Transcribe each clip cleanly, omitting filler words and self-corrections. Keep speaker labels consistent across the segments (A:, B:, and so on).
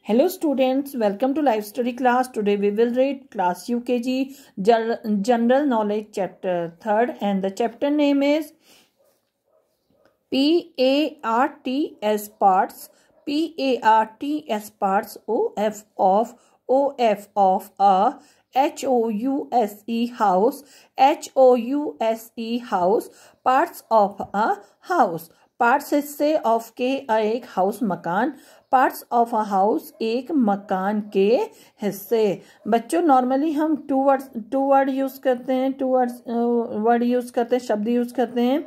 A: Hello students, welcome to live study class. Today we will read class UKG General Knowledge chapter 3rd and the chapter name is PARTS parts. PARTS parts. OF of a HOUSE house. HOUSE house. Parts of a house. Parts हिस्से of के एक house मकान. Parts of a house एक मकान के हिस्से. बच्चों normally हम टू वर्ड यूज करते हैं. शब्द यूज करते हैं.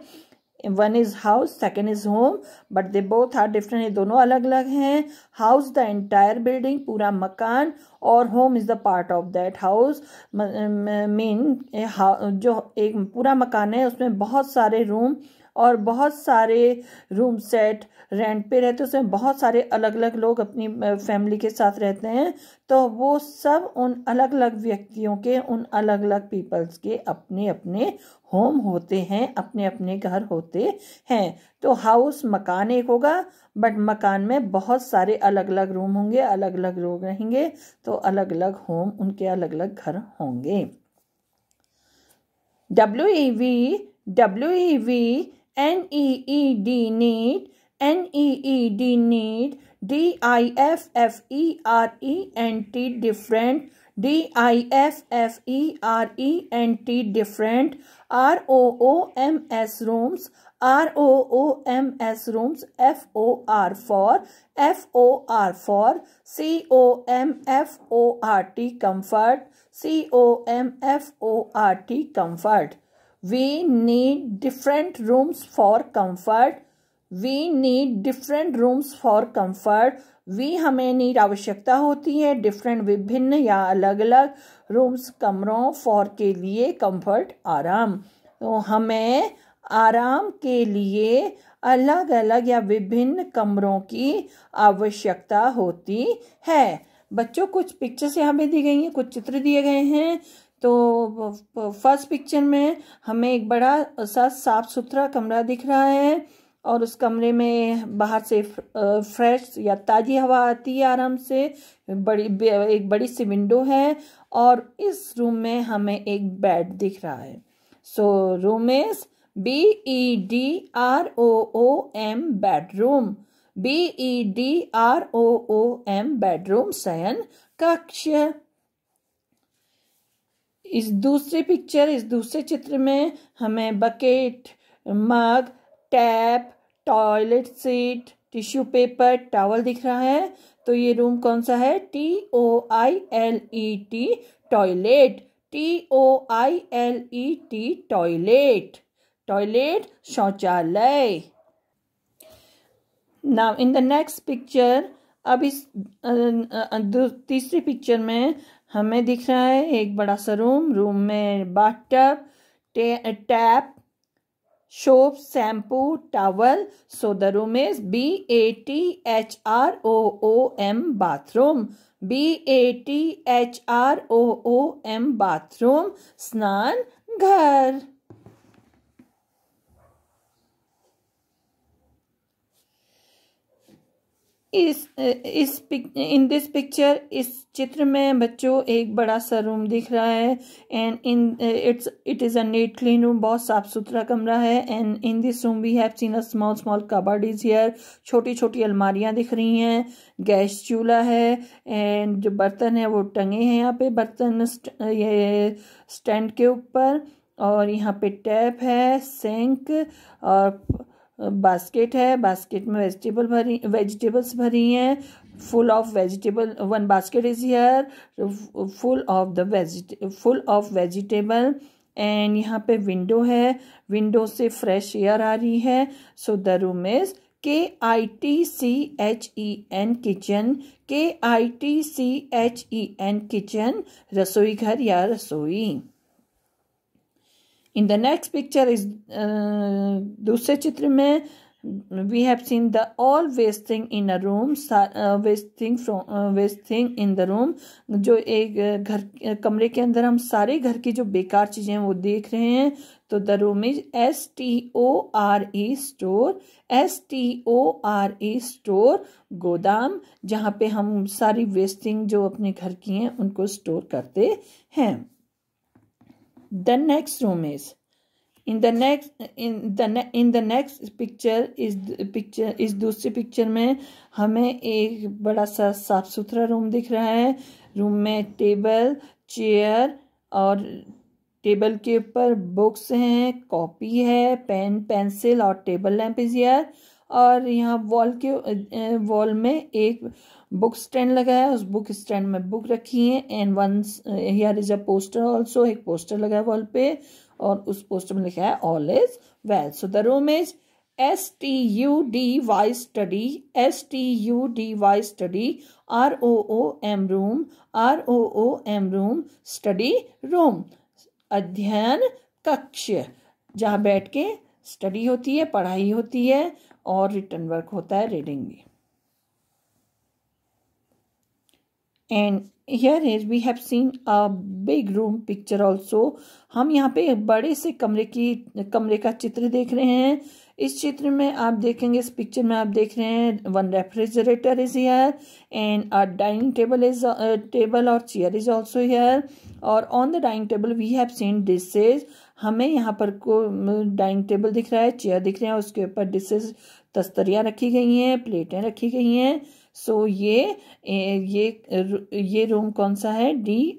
A: One is house, second is home, but they both are different. ये दोनों अलग अलग हैं. हाउस द एंटायर बिल्डिंग, पूरा मकान, और home is the part of that house. Mean जो एक पूरा मकान है उसमें बहुत सारे रूम और बहुत सारे रूम सेट रेंट पे रहते हैं. उसमें बहुत सारे अलग अलग लोग अपनी फैमिली के साथ रहते हैं. तो वो सब उन अलग अलग व्यक्तियों के, उन अलग अलग पीपल्स के अपने अपने होम होते हैं, अपने अपने घर होते हैं. तो हाउस मकान एक होगा, बट मकान में बहुत सारे अलग अलग रूम होंगे, अलग अलग लोग रहेंगे, तो अलग अलग होम, उनके अलग अलग घर होंगे. WEV NEED need, DIFFERENT, different, DIFFERENT, different. ROOMS rooms, ROOMS rooms. FOR for, COMFORT comfort, COMFORT comfort. We need different rooms for comfort. We need different rooms for comfort. We हमें need आवश्यकता होती है. Different विभिन्न या अलग अलग. Rooms कमरों, for के लिए, कंफर्ट आराम. तो हमें आराम के लिए अलग अलग या विभिन्न कमरों की आवश्यकता होती है. बच्चों कुछ पिक्चर्स यहाँ पे दी गई हैं, कुछ चित्र दिए गए हैं. तो फर्स्ट पिक्चर में हमें एक बड़ा सा साफ सुथरा कमरा दिख रहा है और उस कमरे में बाहर से फ्रेश या ताज़ी हवा आती है आराम से. एक बड़ी सी विंडो है और इस रूम में हमें एक बेड दिख रहा है. So room is BEDROOM bedroom. BEDROOM bedroom, शयन कक्ष. इस दूसरे चित्र में हमें bucket, mug, tap, toilet seat, tissue paper, towel दिख रहा है. तो ये रूम कौन सा है? TOILET toilet. TOILET toilet. Toilet शौचालय. Now in the next picture, अब इस तीसरी पिक्चर में हमें दिख रहा है एक बड़ा सा रूम में bathtub, tap, soap, shampoo, towel. So the room is BATHROOM bathroom. BATHROOM bathroom, स्नान घर. इन दिस पिक्चर, इस चित्र में बच्चों एक बड़ा सा रूम दिख रहा है. And it is a neat clean room. बहुत साफ सुथरा कमरा है. And in this room we have seen a small cupboard is here. छोटी छोटी अलमारियां दिख रही हैं. गैस चूल्हा है एंड जो बर्तन है वो टंगे हैं यहाँ पे. बर्तन ये स्टैंड के ऊपर. और यहाँ पे टैप है, सिंक और बास्केट है. बास्केट में वेजिटेबल्स भरी हैं. Full of vegetable. One basket is here full of vegetable. And यहाँ पे विंडो है. विंडो से फ्रेश एयर आ रही है. So the room is KITCHEN kitchen. KITCHEN kitchen, रसोई घर या रसोई. इन द नेक्स्ट पिक्चर इज दूसरे चित्र में we have seen the all waste thing in a room, waste thing in the room. जो एक घर कमरे के अंदर हम सारे घर की जो बेकार चीजें हैं वो देख रहे हैं. तो the room is STORE store, STORE store, गोदाम, जहाँ पे हम सारी वेस्टिंग जो अपने घर की हैं उनको स्टोर करते हैं. The next room is in the next picture is दूसरी पिक्चर में हमें एक बड़ा सा साफ सुथरा रूम दिख रहा है. रूम में टेबल, चेयर और टेबल के ऊपर बुक्स हैं, कॉपी है, पेन, पेंसिल और टेबल लैंप इज हियर. और यहाँ वॉल में एक बुक स्टैंड लगा है, उस बुक स्टैंड में बुक रखी है. And one here is a poster also, एक पोस्टर लगा है वॉल पे और उस पोस्टर में लिखा है all is well. So the room is STUDY study, STUDY study, ROOM room, ROOM room, study room, अध्ययन कक्ष, जहाँ बैठ के स्टडी होती है, पढ़ाई होती है और रिटन वर्क होता है, रीडिंग भी. And here is we have seen a big room picture also. हम यहाँ पे बड़े से कमरे का चित्र देख रहे हैं. इस चित्र में आप देखेंगे, इस पिक्चर में आप देख रहे हैं one refrigerator is here and a dining table और चेयर इज ऑल्सो हियर. और on the dining table we have seen dishes. हमें यहाँ पर डाइनिंग टेबल दिख रहा है, चेयर दिख रहे हैं, उसके ऊपर डिशेज, तस्तरियाँ रखी गई हैं, प्लेटें रखी गई हैं. सो ये रूम कौन सा है? DINING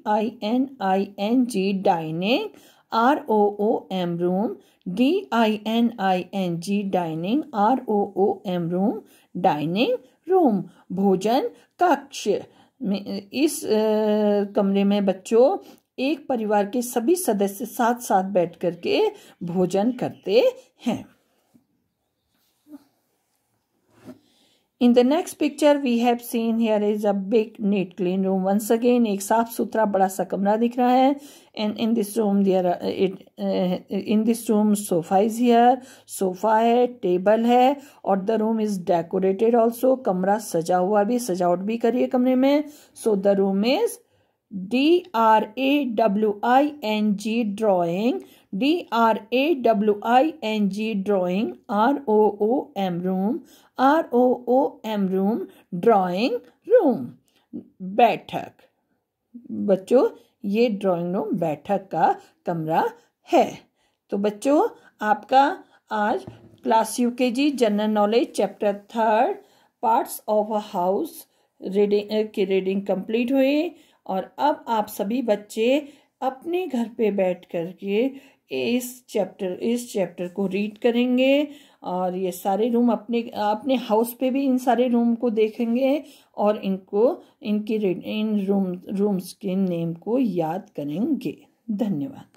A: dining, ROOM room, DINING dining, ROOM room, dining room, भोजन कक्ष. इस कमरे में बच्चों एक परिवार के सभी सदस्य साथ साथ बैठ करके भोजन करते हैं. In the next picture we have seen here is a big neat clean room. Once again एक साफ सुथरा बड़ा सा कमरा दिख रहा है. And in this room in this room sofa is here, sofa है, टेबल है और the room is decorated also. कमरा सजा हुआ भी, सजावट भी करी है कमरे में. So the room is DRAWING drawing, DRAWING drawing, ROOM room, ROOM room, drawing room, बैठक. बच्चों ये ड्राइंग रूम बैठक का कमरा है. तो बच्चों आपका आज class UKG general knowledge chapter 3 parts of a house reading complete हुई. और अब आप सभी बच्चे अपने घर पे बैठ करके इस चैप्टर को रीड करेंगे और ये सारे रूम अपने हाउस पे भी इन सारे रूम को देखेंगे और इन रूम्स के नेम को याद करेंगे. धन्यवाद.